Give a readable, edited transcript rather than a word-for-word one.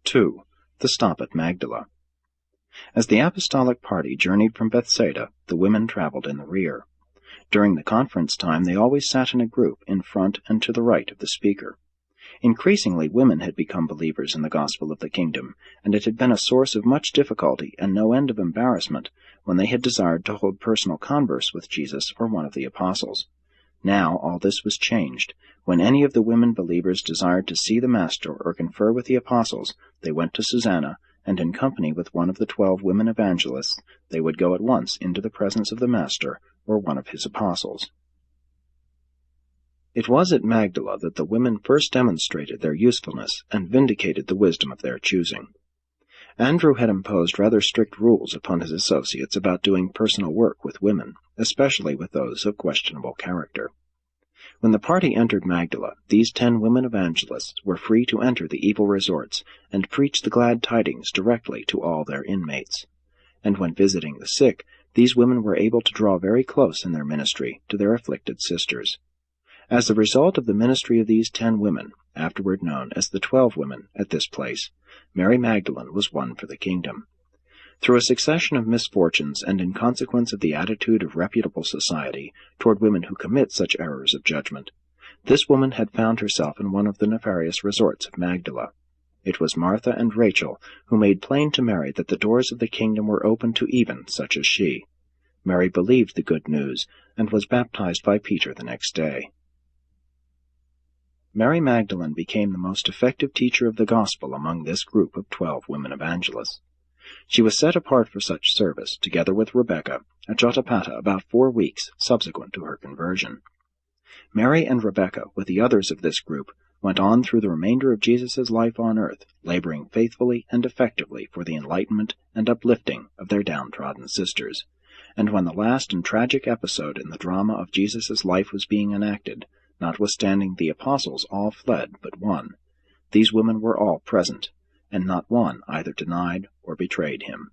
2. The Stop at Magdala. As the apostolic party journeyed from Bethsaida, the women traveled in the rear. During the conference time they always sat in a group in front and to the right of the speaker. Increasingly women had become believers in the gospel of the kingdom, and it had been a source of much difficulty and no end of embarrassment when they had desired to hold personal converse with Jesus or one of the apostles. Now all this was changed. When any of the women believers desired to see the Master or confer with the apostles, they went to Susanna, and in company with one of the 12 women evangelists, they would go at once into the presence of the Master or one of his apostles. It was at Magdala that the women first demonstrated their usefulness and vindicated the wisdom of their choosing. Andrew had imposed rather strict rules upon his associates about doing personal work with women, especially with those of questionable character. When the party entered Magdala, these 10 women evangelists were free to enter the evil resorts and preach the glad tidings directly to all their inmates. And when visiting the sick, these women were able to draw very close in their ministry to their afflicted sisters. As the result of the ministry of these 10 women, afterward known as the 12 women at this place, Mary Magdalene was won for the kingdom. Through a succession of misfortunes and in consequence of the attitude of reputable society toward women who commit such errors of judgment, this woman had found herself in one of the nefarious resorts of Magdala. It was Martha and Rachel who made plain to Mary that the doors of the kingdom were open to even such as she. Mary believed the good news and was baptized by Peter the next day. Mary Magdalene became the most effective teacher of the gospel among this group of 12 women evangelists. She was set apart for such service, together with Rebecca, at Jotapata about 4 weeks subsequent to her conversion. Mary and Rebecca, with the others of this group, went on through the remainder of Jesus' life on earth, laboring faithfully and effectively for the enlightenment and uplifting of their downtrodden sisters. And when the last and tragic episode in the drama of Jesus' life was being enacted, notwithstanding the apostles all fled but one, these women were all present, and not one either denied or betrayed him.